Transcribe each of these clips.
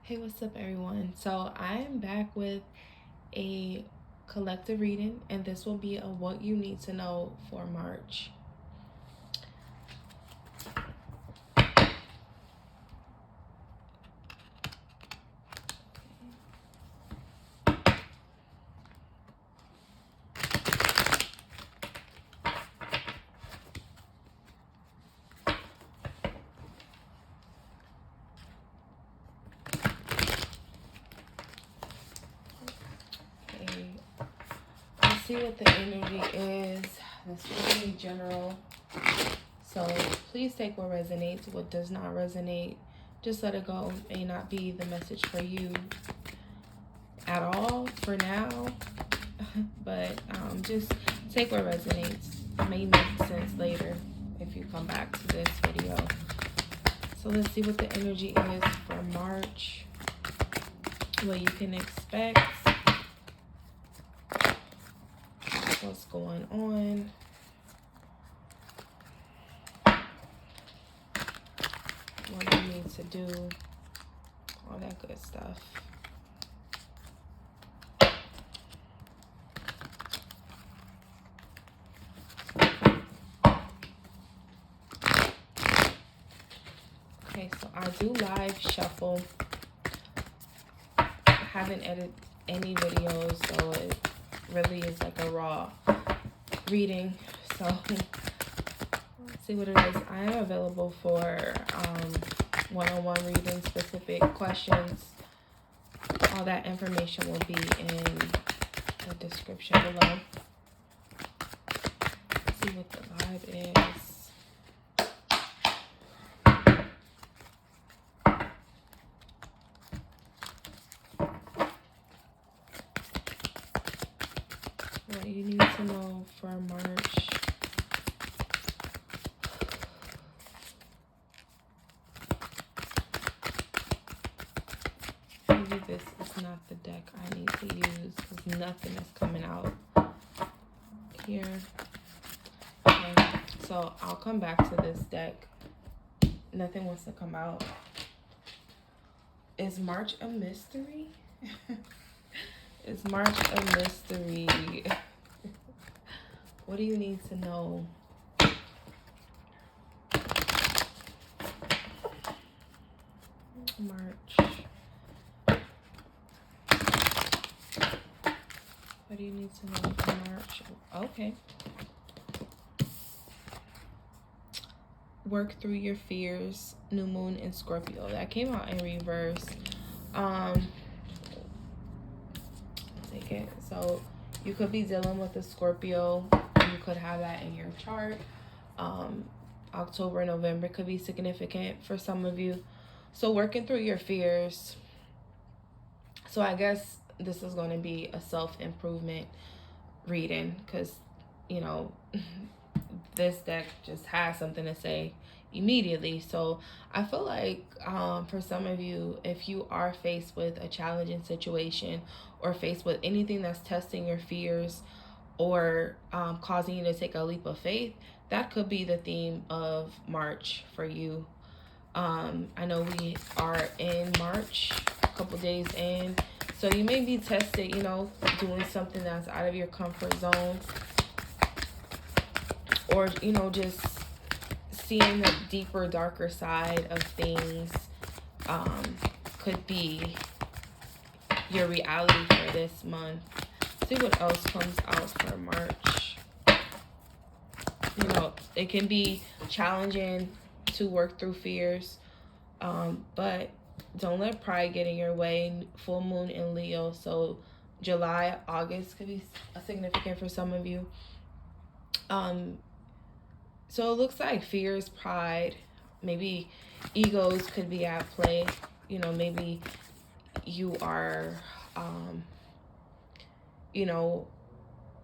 Hey, what's up, everyone? So I am back with a collective reading, and this will be a what you need to know for March. Okay, let's see what the energy is. This will be general. So please take what resonates. What does not resonate, just let it go. It may not be the message for you at all for now, but just take what resonates. It may make sense later if you come back to this video. So let's see what the energy is for March, what you can expect, what's going on. What you need to do, all that good stuff. Okay, so I do live shuffle. I haven't edited any videos, so it really is like a raw reading. So let's see what it is. I am available for one-on-one reading, specific questions. All that information will be in the description below. Let's see what the vibe is. What you need to know for March. Maybe this is not the deck I need to use because nothing is coming out here. Okay, so I'll come back to this deck. Nothing wants to come out. Is March a mystery? Is March a mystery? What do you need to know? March. What do you need to know for March? Okay. Work through your fears. New moon in Scorpio. That came out in reverse. Take it. So you could be dealing with a Scorpio. You could have that in your chart. October, November could be significant for some of you. So working through your fears. So I guess this is going to be a self-improvement reading because, you know, this deck just has something to say immediately. So I feel like for some of you, if you are faced with a challenging situation or faced with anything that's testing your fears or causing you to take a leap of faith, that could be the theme of March for you. I know we are in March, a couple days in, so you may be tested, you know, doing something that's out of your comfort zone, or, you know, just seeing the deeper, darker side of things could be your reality for this month. See what else comes out for March. You know, it can be challenging to work through fears, but don't let pride get in your way. Full moon in Leo, so July, August could be significant for some of you. So it looks like fears, pride, maybe egos could be at play. You know, maybe you are, you know,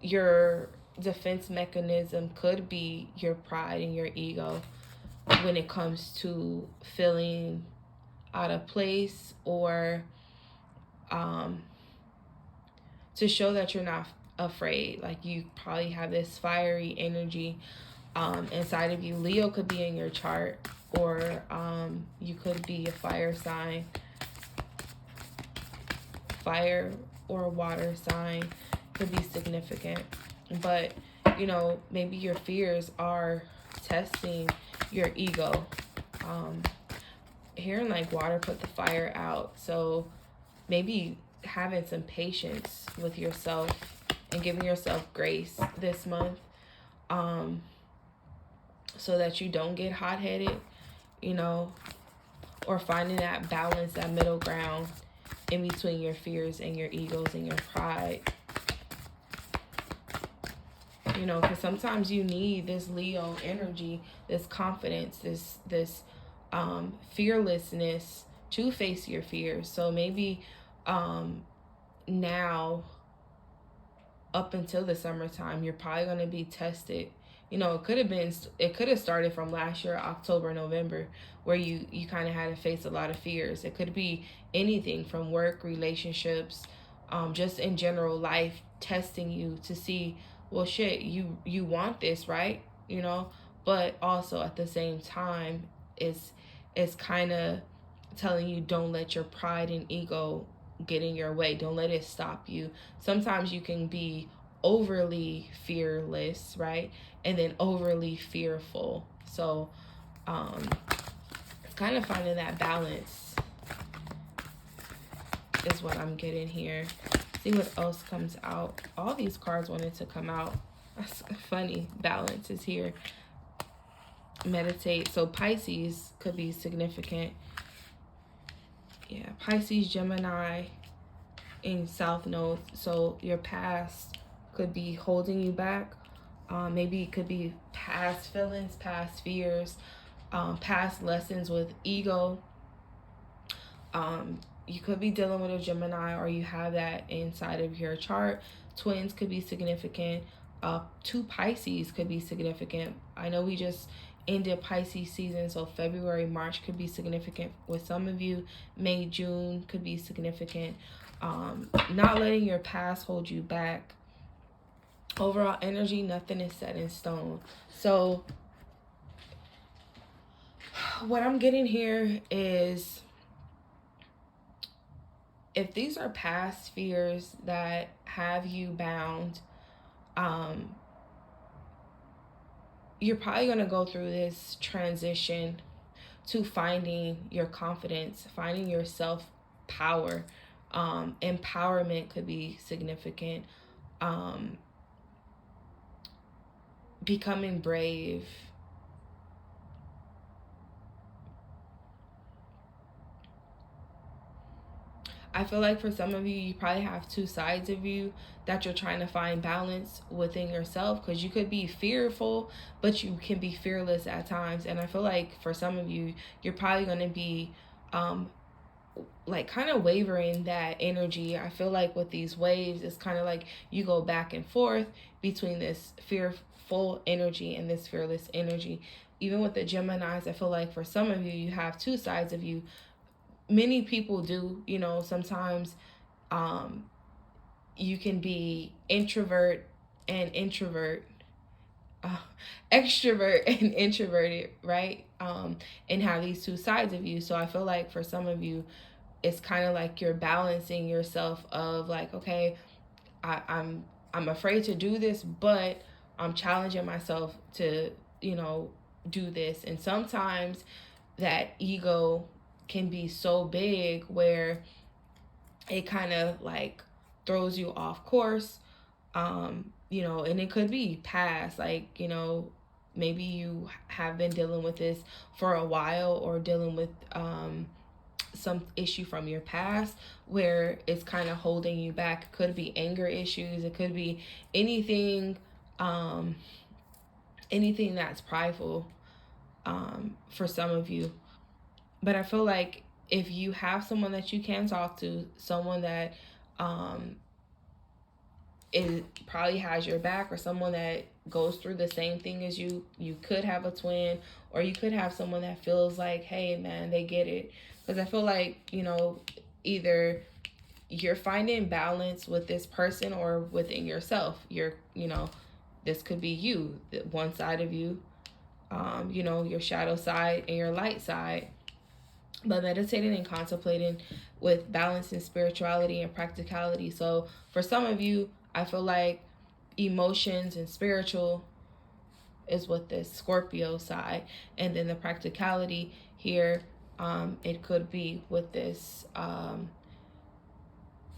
your defense mechanism could be your pride and your ego when it comes to feeling out of place, or to show that you're not afraid. Like, you probably have this fiery energy inside of you. Leo could be in your chart, or you could be a fire sign. fire or water sign could be significant. But, you know, maybe your fears are testing your ego. Hearing like water put the fire out. So maybe having some patience with yourself and giving yourself grace this month, so that you don't get hot-headed, you know, or finding that balance, that middle ground in between your fears and your egos and your pride. You know, because sometimes you need this Leo energy, this confidence, this fearlessness to face your fears. So maybe now, up until the summertime, you're probably going to be tested. You know, it could have started from last year, October, November, where you kind of had to face a lot of fears. It could be anything from work, relationships, just in general life, testing you to see, well, shit, you want this, right? You know, but also at the same time, it's kind of telling you, don't let your pride and ego get in your way. Don't let it stop you. Sometimes you can be overly fearless, right? And then overly fearful. So it's kind of finding that balance is what I'm getting here. See what else comes out. All these cards wanted to come out. That's funny. Balance is here. Meditate. So Pisces could be significant. Yeah, Pisces, Gemini in South Node. So your past could be holding you back. Maybe it could be past feelings, past fears, past lessons with ego. You could be dealing with a Gemini, or you have that inside of your chart. Twins could be significant. 2 Pisces could be significant. I know we just ended Pisces season, so February, March could be significant with some of you. May, June could be significant. Not letting your past hold you back. Overall energy, nothing is set in stone. So what I'm getting here is, if these are past fears that have you bound, you're probably going to go through this transition to finding your confidence, finding your self-power. Empowerment could be significant. Becoming brave. I feel like for some of you, you probably have 2 sides of you that you're trying to find balance within yourself, because you could be fearful, but you can be fearless at times. And I feel like for some of you, you're probably going to be like kind of wavering that energy. I feel like with these waves, it's kind of like you go back and forth between this fearful energy and this fearless energy. Even with the Geminis, I feel like for some of you, you have 2 sides of you. Many people do, you know, sometimes you can be introvert and introvert, extrovert and introverted, right? And have these 2 sides of you. So I feel like for some of you, it's kind of like you're balancing yourself of like, okay, I'm afraid to do this, but I'm challenging myself to, you know, do this. And sometimes that ego can be so big where it kind of like throws you off course. You know, and it could be past, like, you know, maybe you have been dealing with this for a while, or dealing with some issue from your past where it's kind of holding you back. It could be anger issues. It could be anything, anything that's prideful for some of you. But I feel like if you have someone that you can talk to, someone that it probably has your back, or someone that goes through the same thing as you could have a twin, or you could have someone that feels like, hey man, they get it. Because I feel like, you know, either you're finding balance with this person or within yourself. You're, you know, this could be you, one side of you, you know, your shadow side and your light side. but meditating and contemplating with balance and spirituality and practicality. So for some of you, I feel like emotions and spiritual is with this Scorpio side, and then the practicality here, it could be with this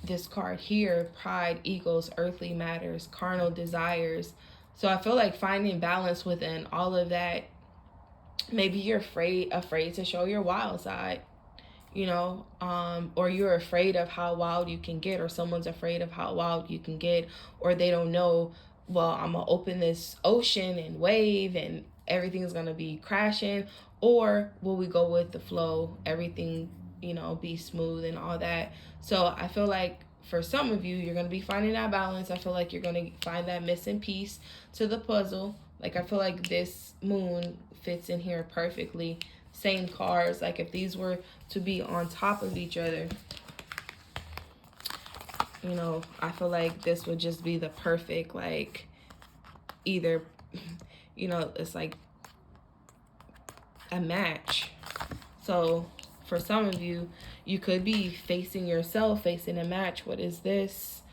this card here: pride, egos, earthly matters, carnal desires. So I feel like finding balance within all of that. Maybe you're afraid to show your wild side, you know, or you're afraid of how wild you can get, or someone's afraid of how wild you can get, or they don't know, well, I'm gonna open this ocean and wave and everything's gonna be crashing, or will we go with the flow, everything, you know, be smooth and all that. So I feel like for some of you, you're gonna be finding that balance. I feel like you're gonna find that missing piece to the puzzle. Like, I feel like this moon fits in here perfectly. Same cards, like if these were to be on top of each other, you know, I feel like this would just be the perfect, like, either, you know, it's like a match. So for some of you, you could be facing yourself, facing a match. What is this?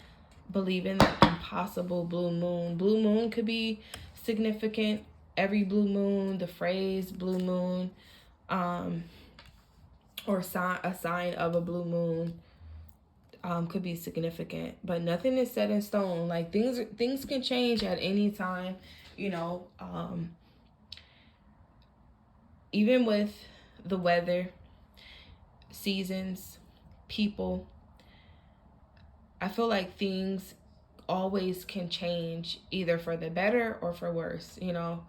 Believe in the impossible. Blue moon. Blue moon could be significant. Every blue moon, the phrase blue moon, or a sign of a blue moon, could be significant, but nothing is set in stone. Like, things can change at any time, you know. Even with the weather, seasons, people, I feel like things always can change, either for the better or for worse, you know.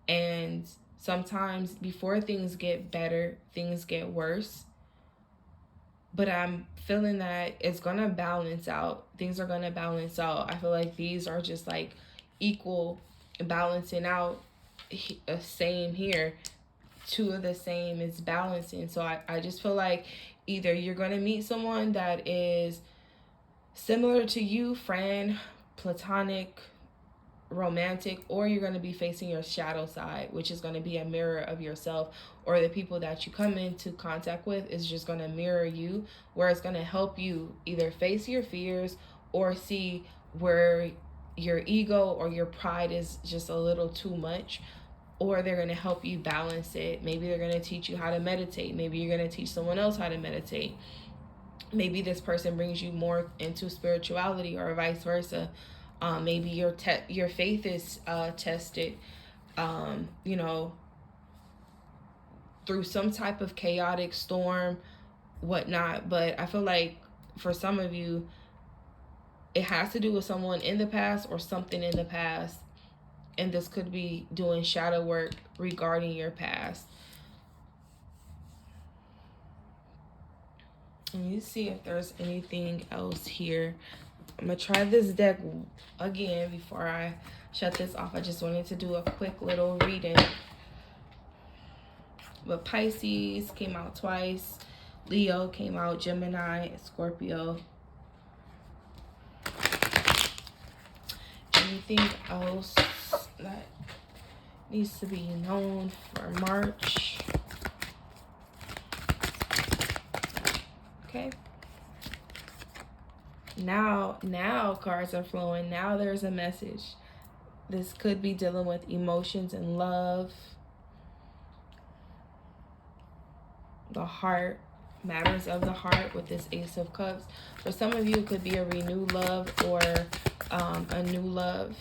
And sometimes before things get better, things get worse. But I'm feeling that it's gonna balance out. Things are gonna balance out. I feel like these are just like equal, balancing out. Same here. Two of the same is balancing. So I just feel like either you're gonna meet someone that is similar to you, friend, platonic, romantic, or you're going to be facing your shadow side, which is going to be a mirror of yourself, or the people that you come into contact with is just going to mirror you, where it's going to help you either face your fears or see where your ego or your pride is just a little too much, or they're going to help you balance it. Maybe they're going to teach you how to meditate. Maybe you're going to teach someone else how to meditate. Maybe this person brings you more into spirituality, or vice versa. Maybe your faith is tested, you know, through some type of chaotic storm, whatnot. But I feel like for some of you, it has to do with someone in the past or something in the past. And this could be doing shadow work regarding your past. Let me see if there's anything else here. I'm going to try this deck again before I shut this off. I just wanted to do a quick little reading. But Pisces came out twice. Leo came out, Gemini, Scorpio. Anything else that needs to be known for March? Okay. Now cards are flowing. Now there's a message. This could be dealing with emotions and love. The heart, matters of the heart with this Ace of Cups. For some of you, it could be a renewed love or a new love.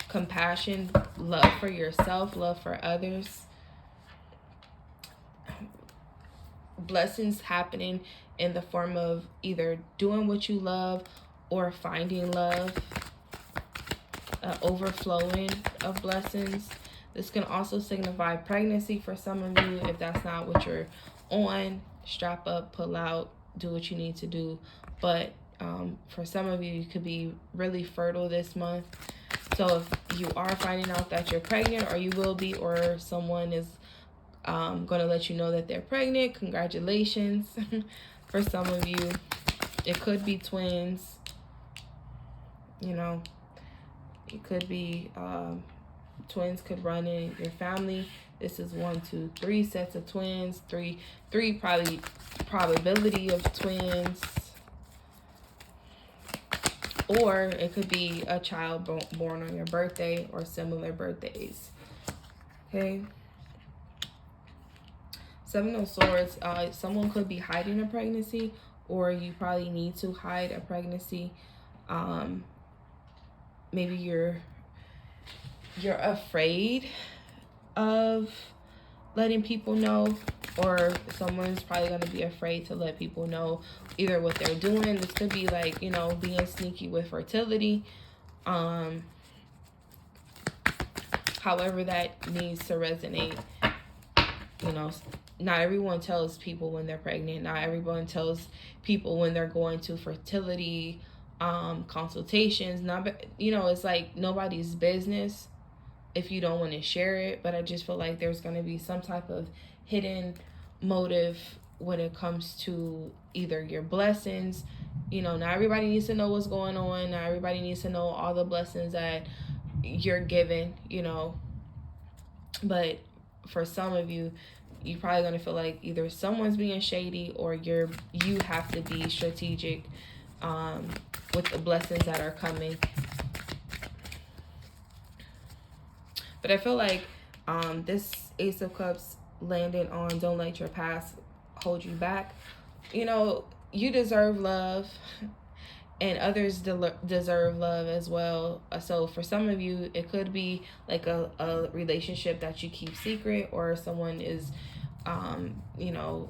Compassion, love for yourself, love for others. Blessings happening in the form of either doing what you love or finding love. Overflowing of blessings. This can also signify pregnancy for some of you. If that's not what you're on, strap up, pull out, do what you need to do. But for some of you, you could be really fertile this month. So if you are finding out that you're pregnant, or you will be, or someone is going to let you know that they're pregnant, congratulations. For some of you, it could be twins. You know, it could be Twins could run in your family. This is 1, 2, 3 sets of twins. Three probably probability of twins. Or it could be a child born on your birthday or similar birthdays. Okay. Seven of Swords. Someone could be hiding a pregnancy, or you probably need to hide a pregnancy. Maybe you're afraid of letting people know, or someone's probably going to be afraid to let people know either what they're doing. This could be like, you know, being sneaky with fertility. However that needs to resonate. You know, not everyone tells people when they're pregnant. Not everyone tells people when they're going to fertility consultations. Not, you know, it's like nobody's business if you don't want to share it. But I just feel like there's going to be some type of hidden motive when it comes to either your blessings. You know, not everybody needs to know what's going on. Not everybody needs to know all the blessings that you're given, you know. But for some of you, you're probably going to feel like either someone's being shady, or you have to be strategic with the blessings that are coming. But I feel like this Ace of Cups landed on don't let your past hold you back. You know, you deserve love, and others deserve love as well. So for some of you, it could be like a relationship that you keep secret, or someone is, you know,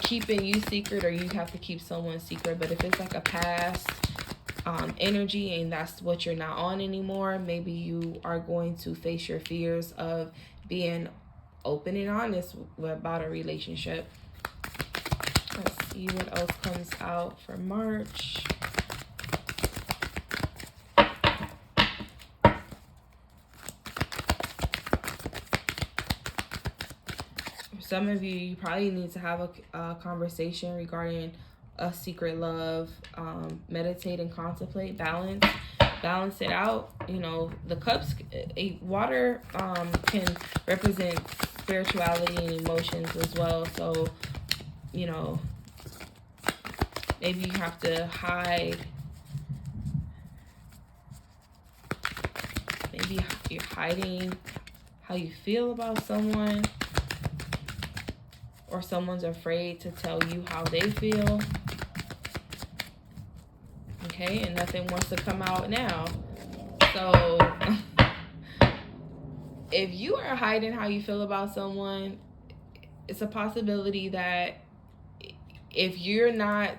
keeping you secret, or you have to keep someone secret. But if it's like a past energy and that's what you're not on anymore, maybe you are going to face your fears of being open and honest about a relationship. Let's see what else comes out for March. For some of you, you probably need to have a conversation regarding a secret love. Meditate and contemplate. Balance it out. You know, the cups, water can represent spirituality and emotions as well. So, you know, maybe you have to hide. Maybe you're hiding how you feel about someone, or someone's afraid to tell you how they feel. Okay, and nothing wants to come out now. So if you are hiding how you feel about someone, it's a possibility that if you're not,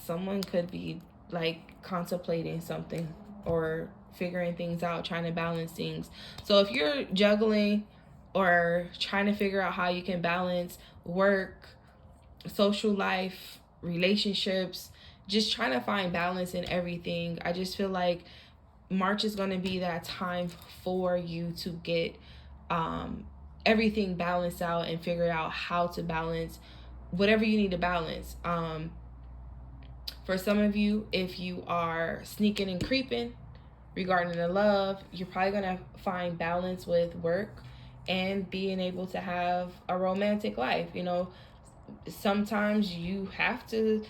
someone could be like contemplating something or figuring things out, trying to balance things. So if you're juggling or trying to figure out how you can balance work, social life, relationships, just trying to find balance in everything, I just feel like March is going to be that time for you to get everything balanced out and figure out how to balance whatever you need to balance. For some of you, if you are sneaking and creeping regarding the love, you're probably going to find balance with work and being able to have a romantic life. You know, sometimes you have to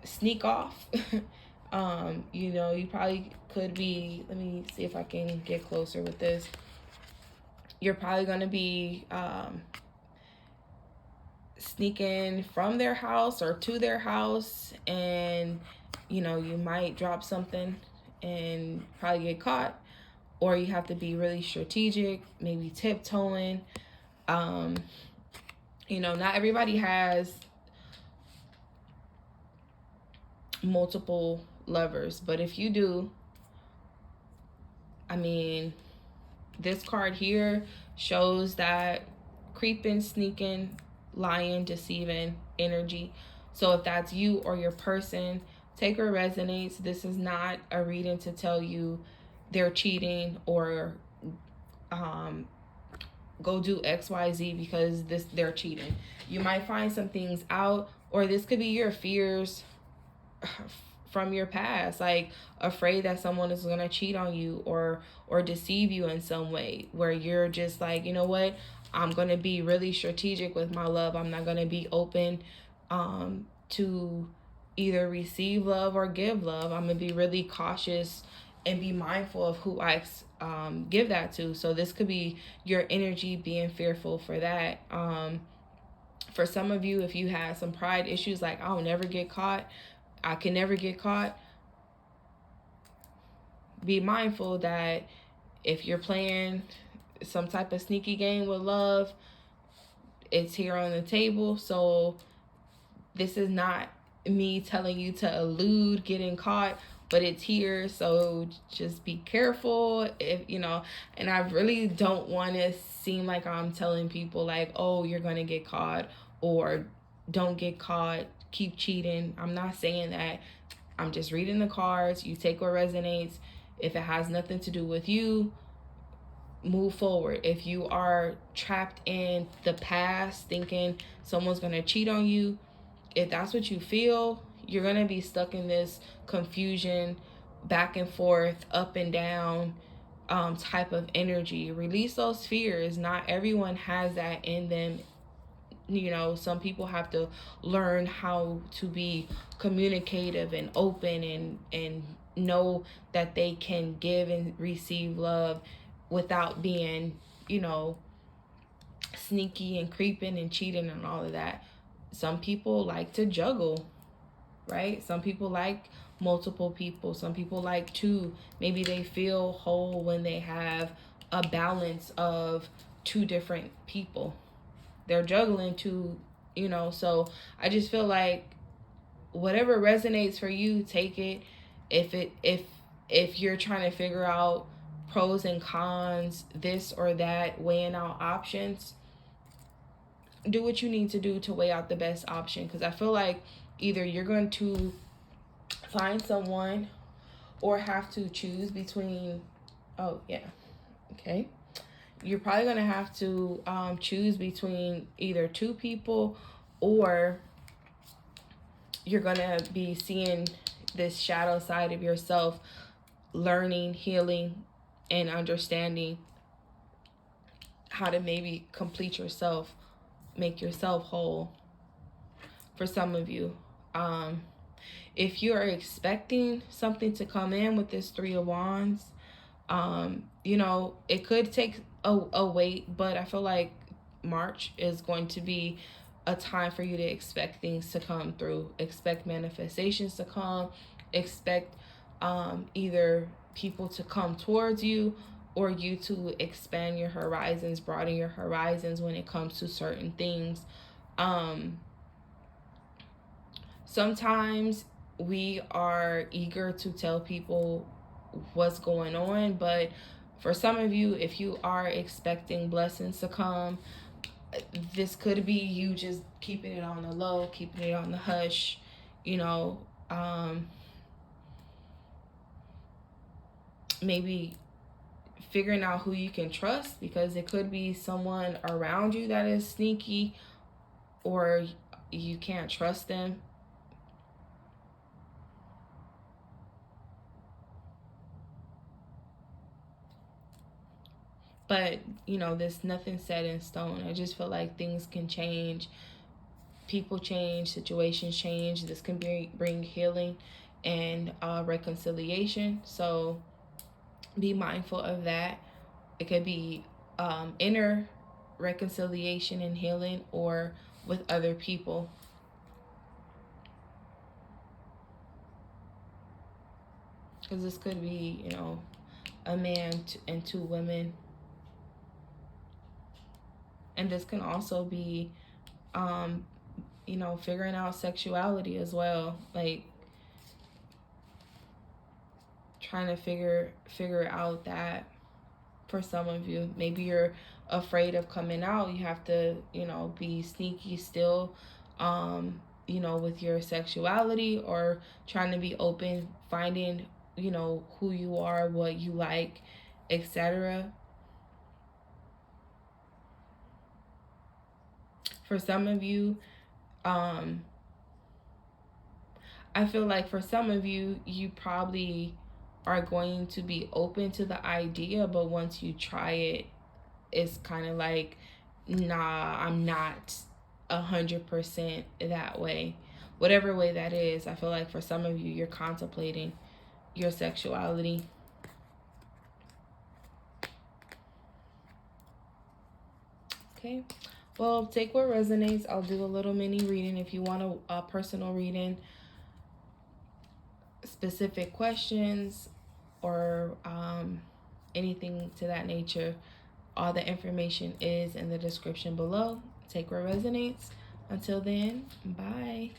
sneak off. You know, you probably could be, let me see if I can get closer with this. You're probably going to be sneaking from their house or to their house, and you know, you might drop something and probably get caught, or you have to be really strategic, maybe tiptoeing. You know, not everybody has multiple lovers, but if you do, I mean, this card here shows that creeping, sneaking, lying, deceiving energy. So if that's you or your person, take or resonates. This is not a reading to tell you they're cheating or go do XYZ because they're cheating. You might find some things out, or this could be your fears from your past, like afraid that someone is going to cheat on you or deceive you in some way, where you're just like, you know what, I'm going to be really strategic with my love. I'm not going to be open to either receive love or give love. I'm going to be really cautious and be mindful of who I give that to. So this could be your energy being fearful for that. For some of you, if you had some pride issues, like I'll never get caught, I can never get caught, be mindful that if you're playing some type of sneaky game with love, it's here on the table. So this is not me telling you to elude getting caught, but it's here. So just be careful, if you know. And I really don't want to seem like I'm telling people like, oh, you're gonna get caught, or don't get caught, keep cheating. I'm not saying that. I'm just reading the cards. You take what resonates. If it has nothing to do with you, move forward. If you are trapped in the past thinking someone's going to cheat on you, if that's what you feel, you're going to be stuck in this confusion, back and forth, up and down type of energy. Release those fears. Not everyone has that in them. You know, some people have to learn how to be communicative and open and know that they can give and receive love without being, you know, sneaky and creeping and cheating and all of that. Some people like to juggle, right? Some people like multiple people. Some people like two. Maybe they feel whole when they have a balance of two different people. They're juggling two, you know. So I just feel like whatever resonates for you, take it. If you're trying to figure out pros and cons, this or that, weighing out options, do what you need to do to weigh out the best option. Because I feel like either you're going to find someone or have to choose between, oh yeah, okay, you're probably going to have to choose between either two people, or you're going to be seeing this shadow side of yourself, learning, healing, and understanding how to maybe complete yourself, make yourself whole. For some of you, if you are expecting something to come in with this Three of Wands, you know, it could take a wait, but I feel like March is going to be a time for you to expect things to come through, expect manifestations to come, expect either people to come towards you, or you to expand your horizons, broaden your horizons when it comes to certain things. Sometimes we are eager to tell people what's going on, but for some of you, if you are expecting blessings to come, this could be you just keeping it on the low, keeping it on the hush, you know. Maybe figuring out who you can trust, because it could be someone around you that is sneaky, or you can't trust them. But you know, there's nothing set in stone. I just feel like things can change, people change, situations change. This can bring healing and reconciliation. So be mindful of that. It could be inner reconciliation and healing, or with other people. Because this could be, you know, a man and two women. And this can also be, you know, figuring out sexuality as well. Like trying to figure out that. For some of you, maybe you're afraid of coming out. You have to, you know, be sneaky still, you know, with your sexuality, or trying to be open, finding, you know, who you are, what you like, etc. For some of you, I feel like for some of you, you probably are going to be open to the idea, but once you try it, it's kind of like, nah, I'm not 100% that way. Whatever way that is, I feel like for some of you, you're contemplating your sexuality. Okay. Well, take what resonates. I'll do a little mini reading. If you want a personal reading, specific questions, or anything to that nature, all the information is in the description below. Take what resonates. Until then, bye.